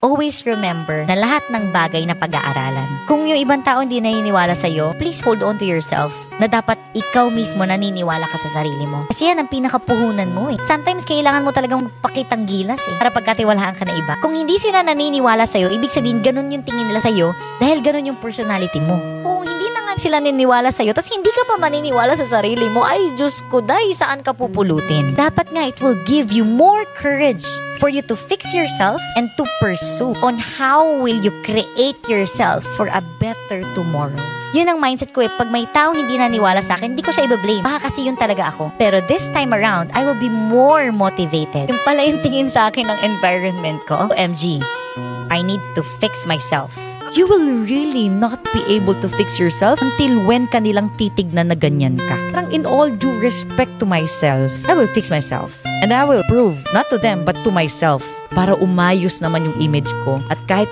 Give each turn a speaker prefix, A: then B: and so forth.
A: always remember na lahat ng bagay na pag-aaralan. Kung yung ibang tao hindi naniniwala sa'yo, please hold on to yourself na dapat ikaw mismo naniniwala ka sa sarili mo. Kasi yan ang pinakapuhunan mo eh. Sometimes kailangan mo talagang pakitang gilas eh, para pagkatiwalaan ka na iba. Kung hindi sila naniniwala sa'yo, ibig sabihin ganun yung tingin nila sa'yo dahil ganun yung personality mo. Kung hindi na nga sila naniniwala sa'yo, tas hindi ka pa maniniwala sa sarili mo, ay Diyos ko, day, saan ka pupulutin? Dapat nga, it will give you more courage for you to fix yourself and to pursue on how will you create yourself for a better tomorrow. Yun ang mindset ko eh. Pag may taong hindi naniwala sa akin, hindi ko siya i-blame. Baka kasi yun talaga ako. Pero this time around, I will be more motivated. Yung pala yung tingin sa akin ng environment ko. OMG, I need to fix myself. You will really not be able to fix yourself until when kanilang titignan na ganyan ka. Parang in all due respect to myself, I will fix myself. And I will prove, not to them, but to myself, para umayos naman yung image ko. At kahit